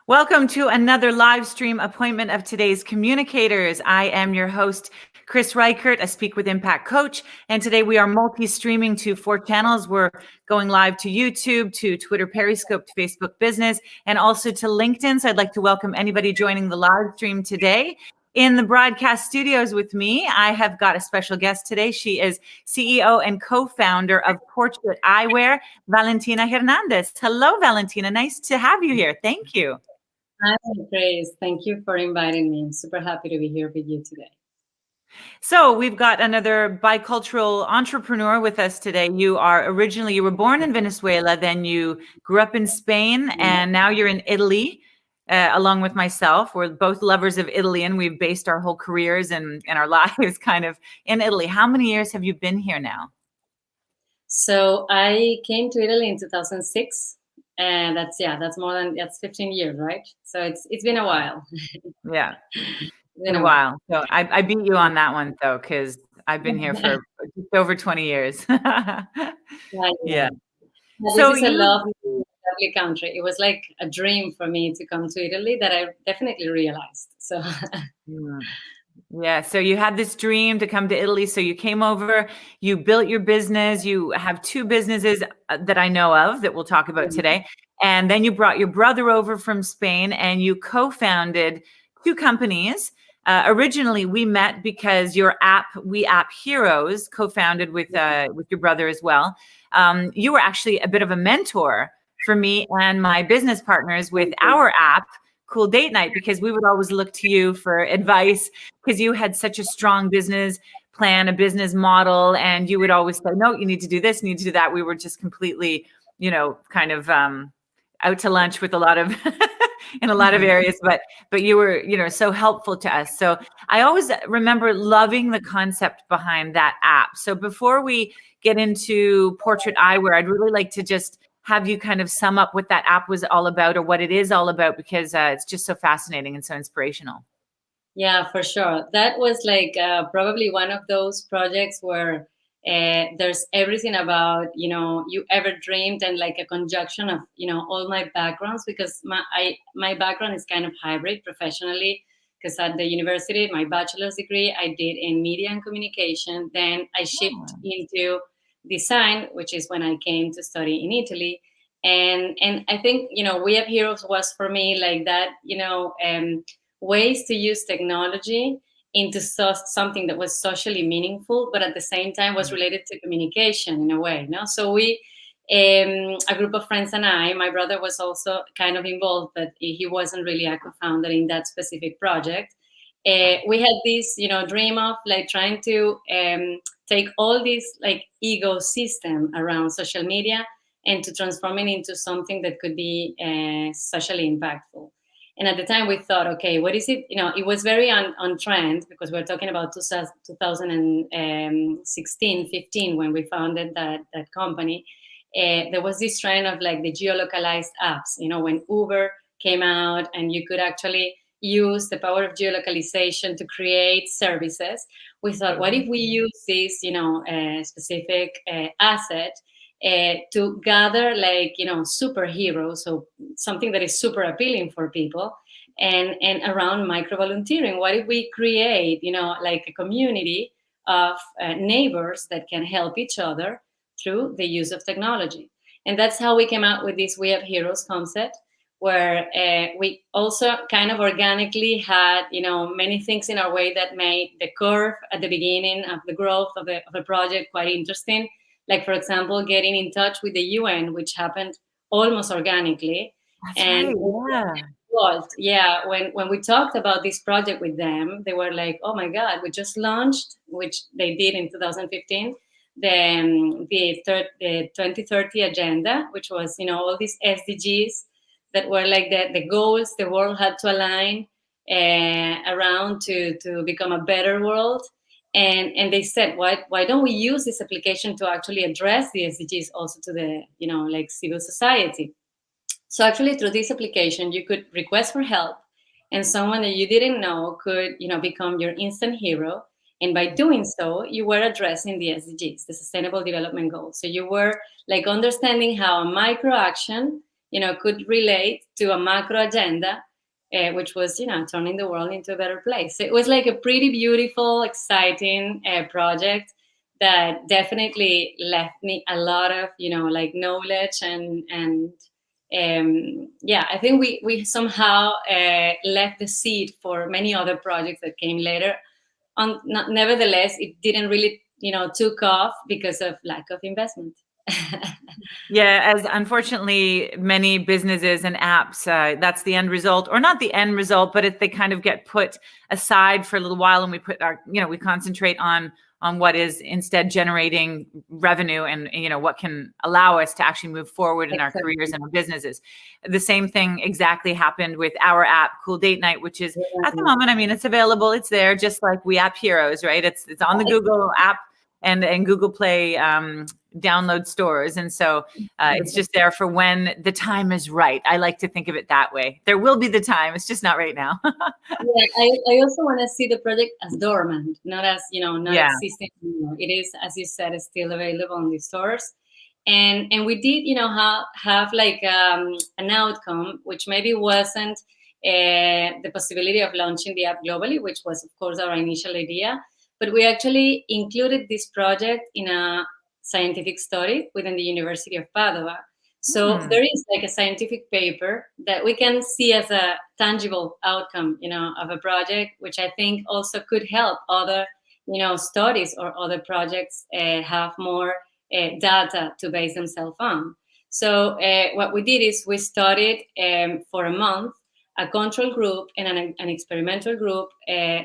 Welcome to another live stream appointment of today's Communicators. I am your host, Kris Reichert, a Speak with Impact coach. And today we are multi-streaming to 4 channels. We're going live to YouTube, to Twitter Periscope, to Facebook Business, and also to LinkedIn. So I'd like to welcome anybody joining the live stream today. In the broadcast studios with me, I have got a special guest today. She is CEO and co-founder of Portrait Eyewear, Valentina Hernandez. Hello, Valentina. Nice to have you here. Thank you. Hi, Kris. Thank you for inviting me. I'm super happy to be here with you today. So we've got another bicultural entrepreneur with us today. You were born in Venezuela, then you grew up in Spain, and now you're in Italy, along with myself. We're both lovers of Italy, and we've based our whole careers and our lives kind of in Italy. How many years have you been here now? So I came to Italy in 2006. And that's 15 years, right? So it's been a while. Yeah, it's been a while. So I beat you on that one though, because I've been here for just over 20 years. Yeah. So this is a lovely country. It was like a dream for me to come to Italy that I definitely realized. So yeah. So you had this dream to come to Italy. So you came over, you built your business. You have 2 businesses that I know of that we'll talk about today. And then you brought your brother over from Spain and you co-founded 2 companies. Originally, we met because your app, We App Heroes, co-founded with your brother as well. You were actually a bit of a mentor for me and my business partners with our app, Cool Date Night, because we would always look to you for advice because you had such a strong business plan, a business model, and you would always say, no, you need to do this, you need to do that. We were just completely, kind of out to lunch with a lot of in a lot of areas, but you were, so helpful to us. So I always remember loving the concept behind that app. So before we get into Portrait Eyewear, I'd really like to just have you kind of sum up what that app was all about or what it is all about, because it's just so fascinating and so inspirational. Yeah, for sure. That was like probably one of those projects where there's everything about, you ever dreamed, and like a conjunction of, all my backgrounds, because my background is kind of hybrid professionally, because at the university, my bachelor's degree, I did in media and communication. Then I shifted into design, which is when I came to study in Italy. And I think, We Have Heroes was for me like that, ways to use technology into something that was socially meaningful, but at the same time was related to communication in a way. No, so we, a group of friends and my brother was also kind of involved, but he wasn't really a co-founder in that specific project. We had this, dream of like trying to take all this like ecosystem around social media and to transform it into something that could be socially impactful. And at the time we thought, okay, what is it? It was very on trend, because we're talking about 2016, 15, when we founded that company. There was this trend of like the geolocalized apps, when Uber came out and you could actually use the power of geolocalization to create services. We thought, what if we use this, specific asset to gather like superheroes, so something that is super appealing for people, and around micro volunteering. What if we create like a community of neighbors that can help each other through the use of technology? And that's how we came out with this We Have Heroes concept, where we also kind of organically had many things in our way that made the curve at the beginning of the growth of a project quite interesting. Like, for example, getting in touch with the UN, which happened almost organically. That's right, yeah. When we talked about this project with them, they were like, oh my God, we just launched, which they did in 2015, the 2030 agenda, which was, all these SDGs that were like the goals the world had to align around to become a better world. And they said, why don't we use this application to actually address the SDGs also to the, like civil society? So actually through this application, you could request for help, and someone that you didn't know could, become your instant hero. And by doing so, you were addressing the SDGs, the Sustainable Development Goals. So you were like understanding how a micro action could relate to a macro agenda, which was, turning the world into a better place. So it was like a pretty beautiful, exciting project that definitely left me a lot of, like knowledge and yeah, I think we somehow left the seed for many other projects that came later. Nevertheless, it didn't really, took off because of lack of investment. Yeah, as unfortunately many businesses and apps, that's the end result, or not the end result, but they kind of get put aside for a little while, and we put our, we concentrate on what is instead generating revenue, and what can allow us to actually move forward in our careers and our businesses. The same thing exactly happened with our app, Cool Date Night, which is at the moment, I mean, it's available, it's there, just like We App Heroes, right? It's on the Google app and Google Play download stores. And so it's just there for when the time is right. I like to think of it that way. There will be the time. It's just not right now. Yeah, I also want to see the project as dormant, not as, not existing anymore. It is, as you said, it's still available in the stores. And we did, have like an outcome, which maybe wasn't the possibility of launching the app globally, which was, of course, our initial idea. But we actually included this project in a scientific study within the University of Padua. So there is like a scientific paper that we can see as a tangible outcome, of a project, which I think also could help other, studies or other projects have more data to base themselves on. So what we did is we studied for a month a control group and an experimental group.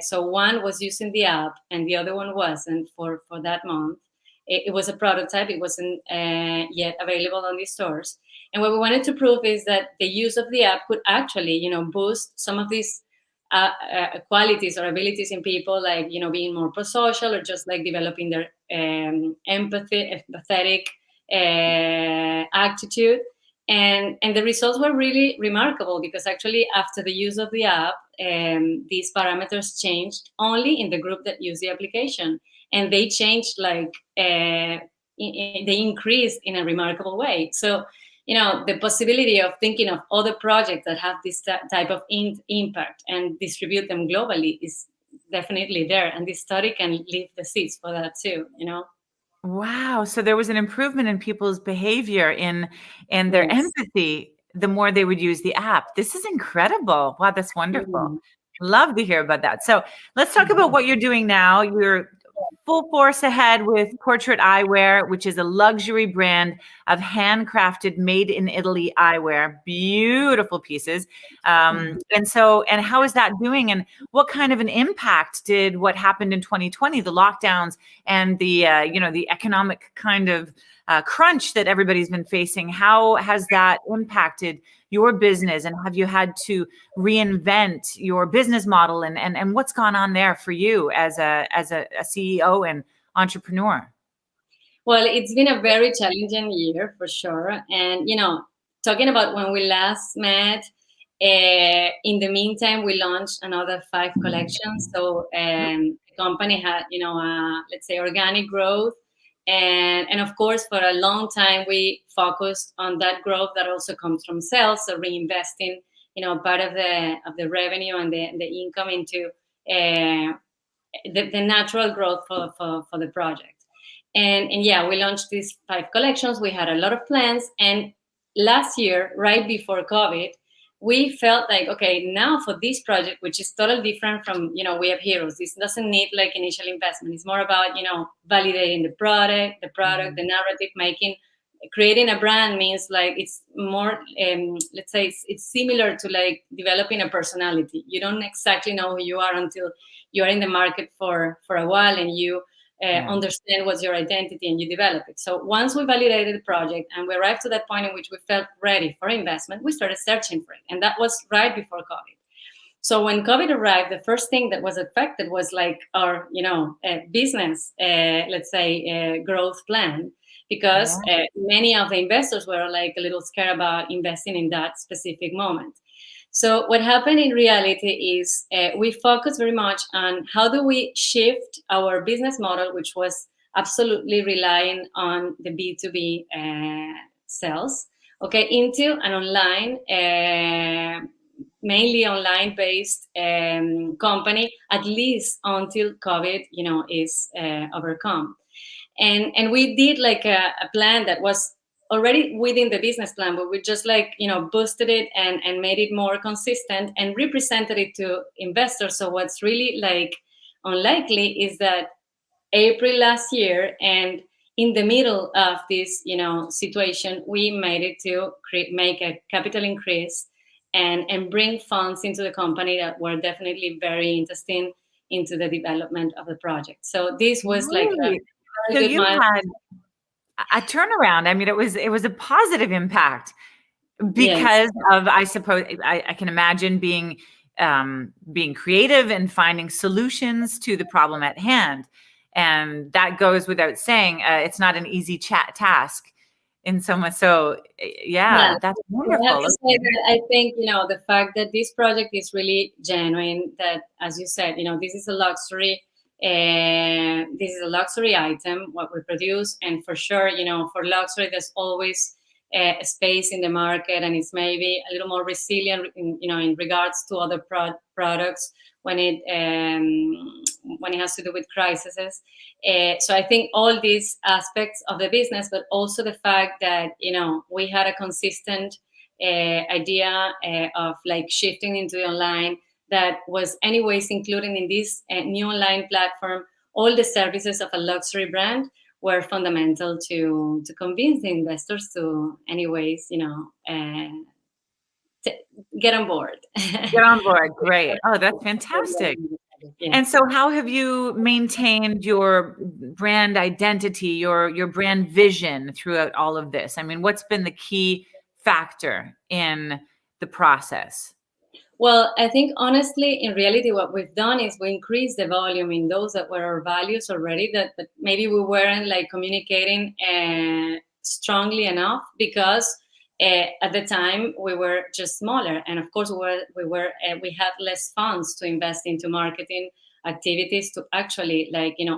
So one was using the app and the other one wasn't for that month. It was a prototype. It wasn't yet available on the stores. And what we wanted to prove is that the use of the app could actually, boost some of these qualities or abilities in people, like, being more pro-social or just like developing their empathetic attitude. And the results were really remarkable, because actually after the use of the app, these parameters changed only in the group that used the application. And they changed like, they increased in a remarkable way. So, the possibility of thinking of other projects that have this type of impact and distribute them globally is definitely there. And this study can leave the seeds for that too, Wow. So there was an improvement in people's behavior and their empathy the more they would use the app. This is incredible. Wow, that's wonderful. Love to hear about that. So let's talk about what you're doing now. You're full force ahead with Portrait Eyewear, which is a luxury brand of handcrafted, made in Italy eyewear. Beautiful pieces. And how is that doing? And what kind of an impact did what happened in 2020, the lockdowns and the the economic kind of crunch that everybody's been facing? How has that impacted your business, and have you had to reinvent your business model, and what's gone on there for you as a CEO and entrepreneur? Well, it's been a very challenging year for sure. And, talking about when we last met, in the meantime, we launched another 5 collections. So the company had, let's say, organic growth. And of course, for a long time, we focused on that growth that also comes from sales. So reinvesting, part of the revenue and the income into the natural growth for the project. And yeah, we launched these 5 collections. We had a lot of plans. And last year, right before COVID, we felt like, okay, now for this project, which is totally different from, We Have Heroes, this doesn't need like initial investment. It's more about, validating the product, the narrative creating a brand means like, it's more, let's say it's similar to like developing a personality. You don't exactly know who you are until you're in the market for a while and you understand what's your identity and you develop it. So once we validated the project and we arrived to that point in which we felt ready for investment, we started searching for it. And that was right before COVID. So when COVID arrived, the first thing that was affected was like our, business, let's say, growth plan, because many of the investors were like a little scared about investing in that specific moment. So what happened in reality is we focused very much on how do we shift our business model, which was absolutely relying on the B2B sales okay, into an online, mainly online based company, at least until COVID, is overcome. And we did like a plan that was already within the business plan, but we just like boosted it and made it more consistent and represented it to investors. So what's really like unlikely is that April last year, and in the middle of this situation, we made it to make a capital increase and bring funds into the company that were definitely very interesting into the development of the project. So this was like a Really? So very good you milestone. had a turnaround. I mean, it was a positive impact Yes. because of, I suppose, I can imagine being creative and finding solutions to the problem at hand. And that goes without saying. It's not an easy task in someone. So yeah, that's I have wonderful. to say that I think, the fact that this project is really genuine, that, as you said, this is a luxury, item, what we produce. And for sure, for luxury, there's always a space in the market, and it's maybe a little more resilient, in regards to other products when it has to do with crises. So I think all these aspects of the business, but also the fact that we had a consistent idea of like shifting into the online, that was anyways including in this new online platform all the services of a luxury brand, were fundamental to convince the investors to anyways get on board. Get on board. Great. Oh, that's fantastic. Yeah. And so how have you maintained your brand identity, your brand vision throughout all of this? I mean, what's been the key factor in the process? Well, I think honestly, in reality, what we've done is we increased the volume in those that were our values already, that maybe we weren't like communicating strongly enough, because at the time we were just smaller, and of course we had less funds to invest into marketing activities to actually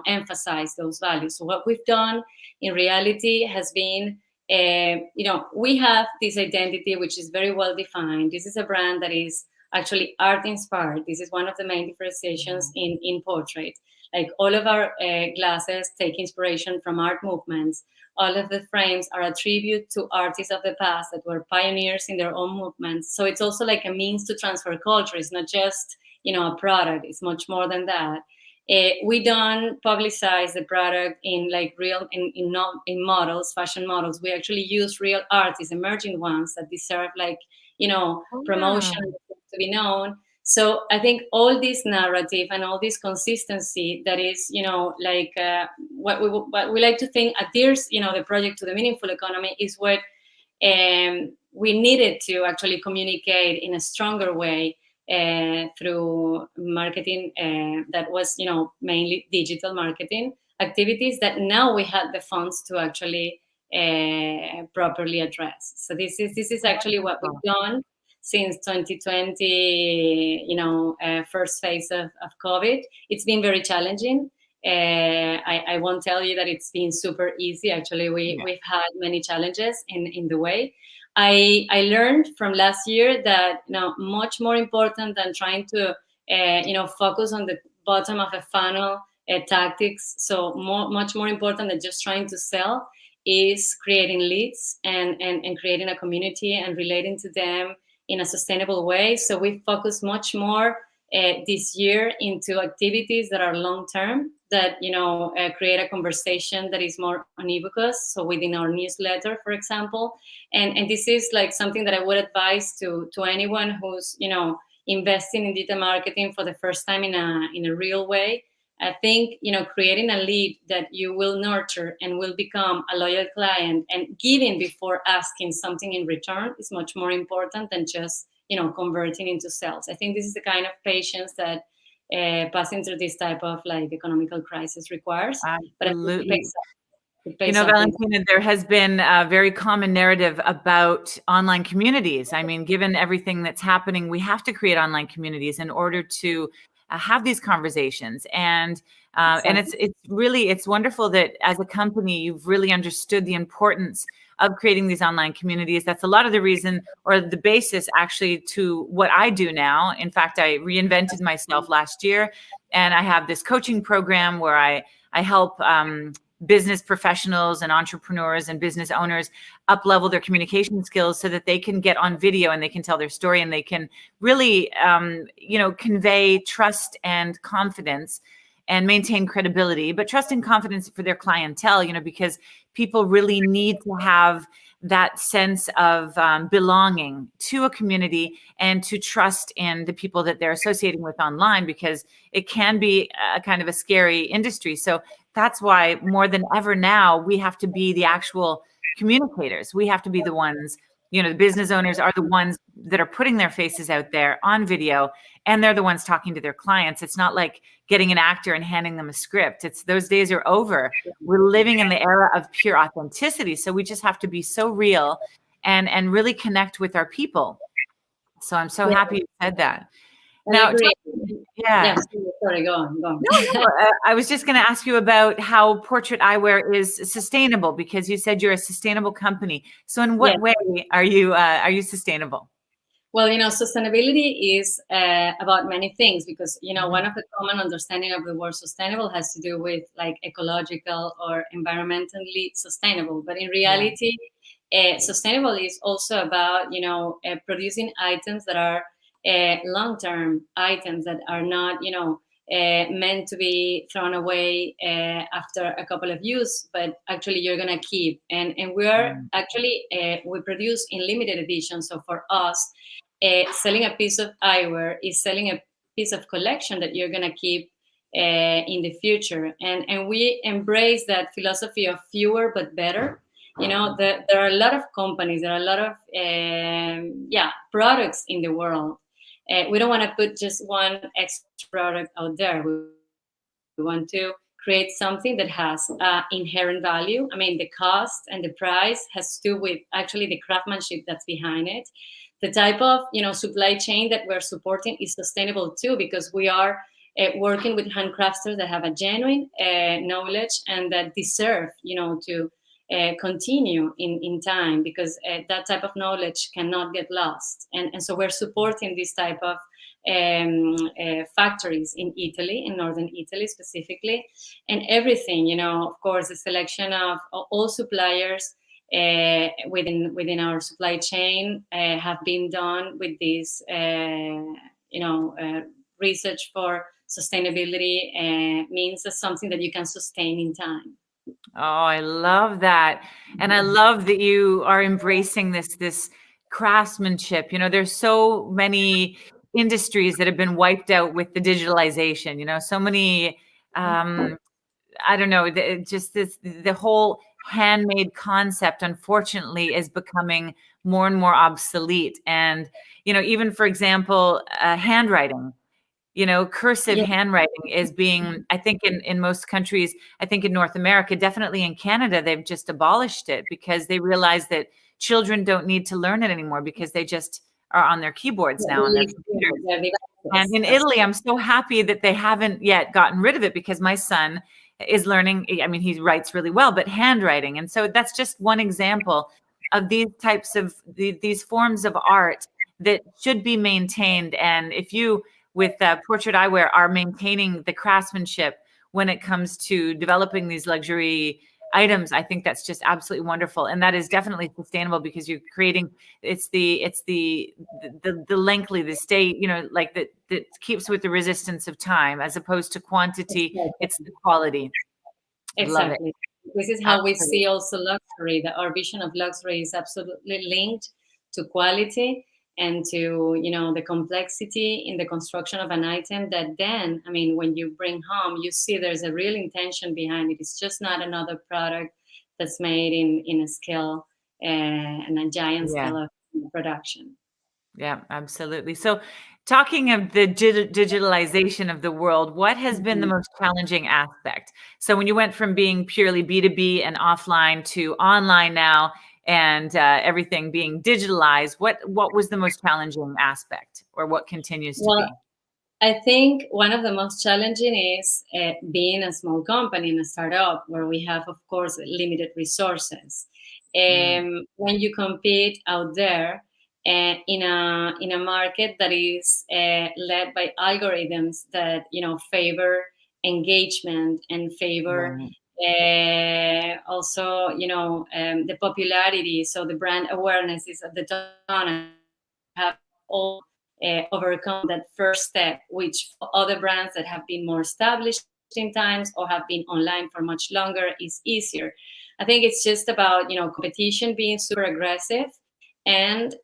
emphasize those values. So what we've done in reality has been, we have this identity which is very well defined. This is a brand that is actually art inspired. This is one of the main differentiations in portrait. Like all of our glasses take inspiration from art movements. All of the frames are a tribute to artists of the past that were pioneers in their own movements. So it's also like a means to transfer culture. It's not just a product. It's much more than that. We don't publicize the product in like real in models, fashion models. We actually use real artists, emerging ones that deserve promotion to be known. So I think all this narrative and all this consistency that is, what we like to think adheres, the project to the meaningful economy, is what we needed to actually communicate in a stronger way through marketing that was, mainly digital marketing activities that now we had the funds to actually properly address. So this is actually what we've done since 2020, first phase of COVID. It's been very challenging. I won't tell you that it's been super easy. Actually, we've had many challenges in the way. I learned from last year that much more important than trying to focus on the bottom of a funnel tactics. So much more important than just trying to sell is creating leads and creating a community and relating to them in a sustainable way. So we focus much more this year into activities that are long term, that create a conversation that is more unequivocous. So within our newsletter, for example, and this is like something that I would advise to anyone who's investing in digital marketing for the first time in a real way. I think creating a lead that you will nurture and will become a loyal client, and giving before asking something in return, is much more important than just converting into sales. I think this is the kind of patience that passing through this type of economical crisis requires. Absolutely. But it pays off. Valentina, there has been a very common narrative about online communities. I mean, given everything that's happening, we have to create online communities in order to have these conversations. And it's wonderful that as a company, you've really understood the importance of creating these online communities. That's a lot of the reason, or the basis actually, to what I do now. In fact, I reinvented myself last year, and I have this coaching program where I help business professionals and entrepreneurs and business owners up level their communication skills so that they can get on video and they can tell their story and they can really, convey trust and confidence and maintain credibility, but trust and confidence for their clientele, because people really need to have that sense of belonging to a community and to trust in the people that they're associating with online, because it can be a kind of a scary industry. So that's why more than ever now, we have to be the actual communicators. We have to be the ones, the business owners are the ones that are putting their faces out there on video, and they're the ones talking to their clients. It's not like getting an actor and handing them a script. Those days are over. We're living in the era of pure authenticity. So we just have to be so real and really connect with our people. So I'm so happy you said that. Now, yeah. Sorry, go on. No, I was just going to ask you about how Portrait Eyewear is sustainable, because you said you're a sustainable company. So in what way are you sustainable? Well, sustainability is about many things, because, one of the common understanding of the word sustainable has to do with like ecological or environmentally sustainable. But in reality, sustainable is also about, producing items that are long-term items that are not, meant to be thrown away after a couple of use, but actually you're going to keep. And we are actually, we produce in limited edition. So for us, selling a piece of eyewear is selling a piece of collection that you're going to keep in the future. And we embrace that philosophy of fewer but better. There are a lot of companies, there are a lot of products in the world. We don't want to put just one extra product out there. We want to create something that has inherent value. I mean, the cost and the price has to do with actually the craftsmanship that's behind it. The type of supply chain that we're supporting is sustainable too, because we are working with handcrafters that have a genuine knowledge and that deserve to continue in time, because that type of knowledge cannot get lost. And so we're supporting this type of factories in Italy, in northern Italy specifically, and everything, of course, the selection of all suppliers within our supply chain have been done with this, research for sustainability means that's something that you can sustain in time. Oh, I love that. And I love that you are embracing this craftsmanship. There's so many industries that have been wiped out with the digitalization, so many, I don't know, the whole handmade concept, unfortunately, is becoming more and more obsolete. And, even for example, handwriting. Cursive handwriting is being, I think in most countries, I think in North America, definitely in Canada, they've just abolished it because they realize that children don't need to learn it anymore because they just are on their keyboards now on their computers. And in Italy, I'm so happy that they haven't yet gotten rid of it, because my son is learning, I mean, he writes really well, but handwriting. And so that's just one example of these types of these forms of art that should be maintained. And if you, with Portrait Eyewear, are maintaining the craftsmanship when it comes to developing these luxury items, I think that's just absolutely wonderful. And that is definitely sustainable, because you're creating, it's the lengthly, the state, like that keeps with the resistance of time, as opposed to quantity. It's the quality. Exactly. Love it. This is how we see also luxury, that our vision of luxury is absolutely linked to quality and to, the complexity in the construction of an item that then, I mean, when you bring home, you see there's a real intention behind it. It's just not another product that's made in a scale and a giant scale of production. Yeah, absolutely. So talking of the digitalization of the world, what has been the most challenging aspect? So when you went from being purely B2B and offline to online now, and everything being digitalized, what was the most challenging aspect, or what continues to be? I think one of the most challenging is being a small company and a startup, where we have, of course, limited resources. when you compete out there in a market that is led by algorithms that favor engagement and favor also the popularity. So the brand awareness is at the top, and have all overcome that first step, which for other brands that have been more established in times or have been online for much longer is easier. I think it's just about competition being super aggressive, and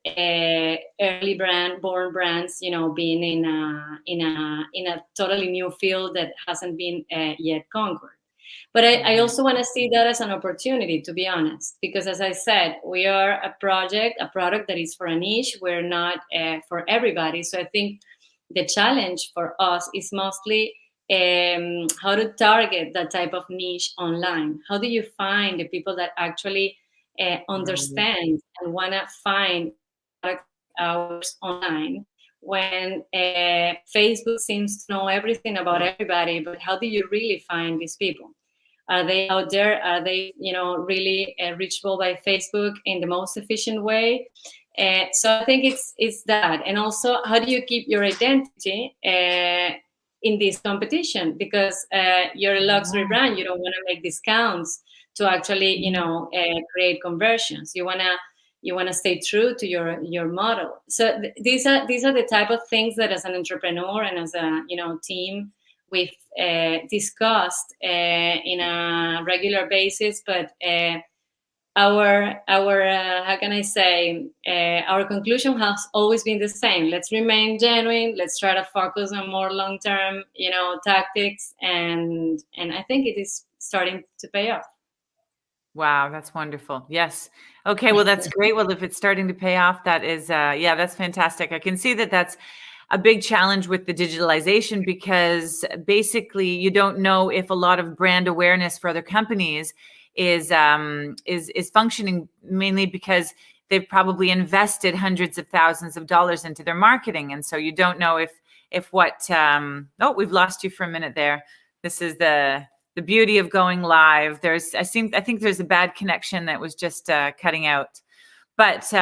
early born brands being in a totally new field that hasn't been yet conquered. But I also want to see that as an opportunity, to be honest, because as I said, we are a product that is for a niche. We're not for everybody. So I think the challenge for us is mostly how to target that type of niche online. How do you find the people that actually understand and want to find product ours online, when Facebook seems to know everything about everybody? But how do you really find these people? Are they out there? Are they, really reachable by Facebook in the most efficient way? So I think it's that. And also, how do you keep your identity in this competition? Because you're a luxury brand, you don't want to make discounts to actually, create conversions. You wanna stay true to your model. So these are the type of things that, as an entrepreneur and as a team, we've discussed in a regular basis. But our how can I say, our conclusion has always been the same. Let's remain genuine. Let's try to focus on more long-term, tactics, and I think it is starting to pay off. Wow, that's wonderful. Yes. Okay, well, that's great. Well, if it's starting to pay off, that is, that's fantastic. I can see that that's a big challenge with the digitalization, because basically you don't know if a lot of brand awareness for other companies is functioning, mainly because they've probably invested hundreds of thousands of dollars into their marketing. And so you don't know if what, we've lost you for a minute there. This is the beauty of going live. I think there's a bad connection that was just cutting out. But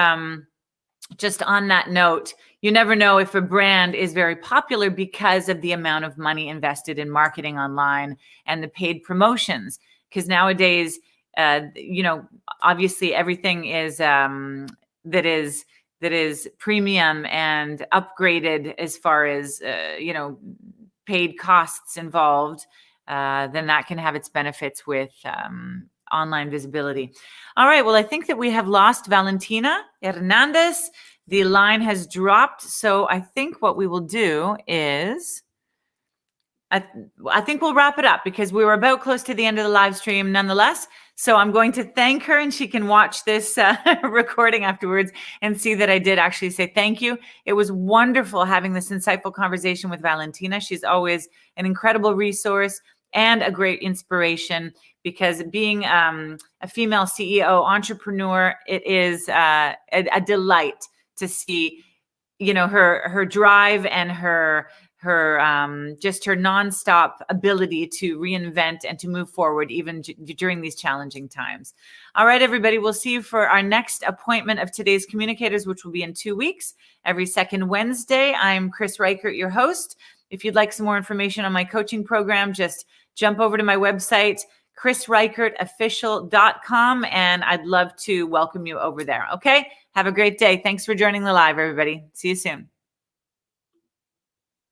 just on that note, you never know if a brand is very popular because of the amount of money invested in marketing online and the paid promotions. Because nowadays, obviously everything is that is premium and upgraded as far as paid costs involved. Then that can have its benefits with online visibility. All right. Well, I think that we have lost Valentina Hernandez. The line has dropped. So I think what we will do is, I think we'll wrap it up, because we were about close to the end of the live stream nonetheless. So I'm going to thank her, and she can watch this recording afterwards and see that I did actually say thank you. It was wonderful having this insightful conversation with Valentina. She's always an incredible resource and a great inspiration, because being a female CEO entrepreneur, it is a delight to see, her drive and her just her nonstop ability to reinvent and to move forward even during these challenging times. All right, everybody, we'll see you for our next appointment of today's Communicators, which will be in 2 weeks, every second Wednesday. I'm Kris Reichert, your host. If you'd like some more information on my coaching program, just jump over to my website, KrisReichertOfficial.com, and I'd love to welcome you over there. Okay, have a great day. Thanks for joining the live, everybody. See you soon.